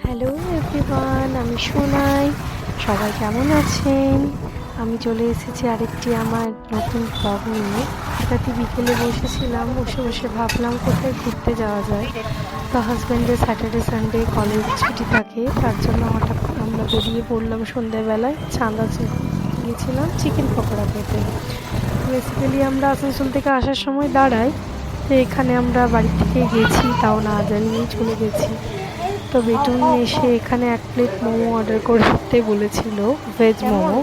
Hello everyone, আমি সোনাই। সবাই কেমন আছেন? আমি চলে এসেছি আরেকটি আমার নতুন ব্লগ নিয়ে। রাতে বিকেলে বসেছিলাম, বসে বসে ভাবলাম কোথায় ঘুরতে যাওয়া যায়। তো হাজব্যান্ডের স্যাটারডে সানডে কলেজ ছুটি থাকে, তার জন্য হঠাৎ আমরা বেরিয়ে পড়লাম সন্ধ্যেবেলায়। চাঁদা গিয়েছিলাম চিকেন পকোড়া খেতে। বেসিক্যালি আমরা আসানসোল থেকে আসার সময় দাঁড়াই, তো এখানে আমরা বাড়ি থেকে গেছি, তাও না জানিয়েই চলে গেছি। তো বেটুন এসে এখানে 1 প্লেট মোমো অর্ডার করতে বলেছিল, ভেজ মোমো।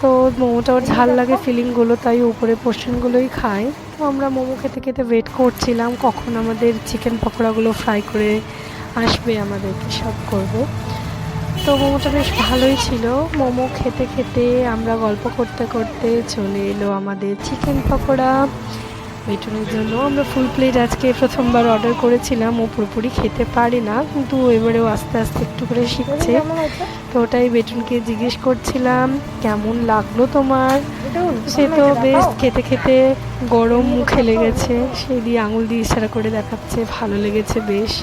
তো মোমোটা ওর ঝাল লাগে ফিলিংগুলো, তাই উপরে পোর্শনগুলোই খায়। তো আমরা মোমো খেতে খেতে ওয়েট করছিলাম কখন আমাদের চিকেন পকোড়াগুলো ফ্রাই করে আসবে, আমাদেরকে সার্ভ করবে। তো মোমোটা বেশ ভালোই ছিল। মোমো খেতে খেতে আমরা গল্প করতে করতে চলে এলো আমাদের চিকেন পকোড়া। মিঠুনের জন্য আমরা ফুল প্লেট আজকে প্রথমবার অর্ডার করেছিলাম। ও পুরোপুরি খেতে পারে না, কিন্তু এবারেও আস্তে আস্তে একটু করে শিখছে। তো ওটাই বেটুনকে জিজ্ঞেস করছিলাম, কেমন লাগলো তোমার? সে তো বেশ খেতে খেতে গরম মুখে লেগেছে, সেই দিয়ে আঙুল দিয়ে ইশারা করে দেখাচ্ছে ভালো লেগেছে বেশ।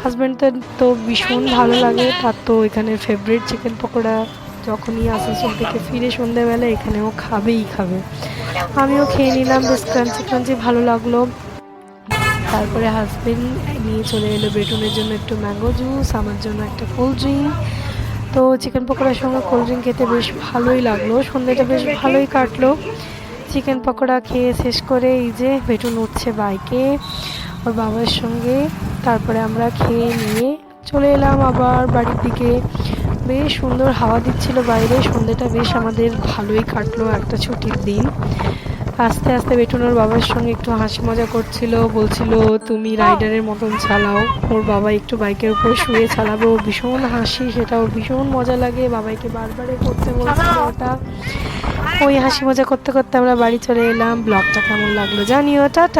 হাজব্যান্ডের তো ভীষণ ভালো লাগে, তার তো এখানে ফেভারিট চিকেন পকোড়া। যখনই আসানসোল থেকে ফিরে সন্ধ্যেবেলা এখানেও খাবেই খাবে। আমিও খেয়ে নিলাম, বেশ ক্রাঞ্চি ক্রাঞ্চি ভালো লাগলো। তারপরে হাজবেন্ড নিয়ে চলে এলো বেটুনের জন্য একটু ম্যাঙ্গো জুস, আমার জন্য একটা কোল্ড ড্রিঙ্ক। তো চিকেন পকোড়ার সঙ্গে কোল্ড ড্রিঙ্ক খেতে বেশ ভালোই লাগলো, সন্ধ্যেটা বেশ ভালোই কাটলো। চিকেন পকোড়া খেয়ে শেষ করে এই যে বেটুন উঠছে বাইকে ওর বাবার সঙ্গে। তারপরে আমরা খেয়ে নিয়ে চলে এলাম আবার বাড়ির দিকে। বেশ সুন্দর হাওয়া দিচ্ছিল বাইরে, সন্ধ্যেটা বেশ আমাদের ভালোই কাটলো, একটা ছুটির দিন। আস্তে আস্তে বেটুন ওর বাবার সঙ্গে একটু হাসি মজা করছিল, বলছিল তুমি রাইডারের মতন চালাও। ওর বাবা একটু বাইকের উপর শুয়ে চালাবে, ওর ভীষণ হাসি, সেটা ওর ভীষণ মজা লাগে। বাবাইকে বারবারে করতে বলছিল ওটা। ওই হাসি মজা করতে করতে আমরা বাড়ি চলে এলাম। ব্লগটা কেমন লাগলো জানিও, টাটা।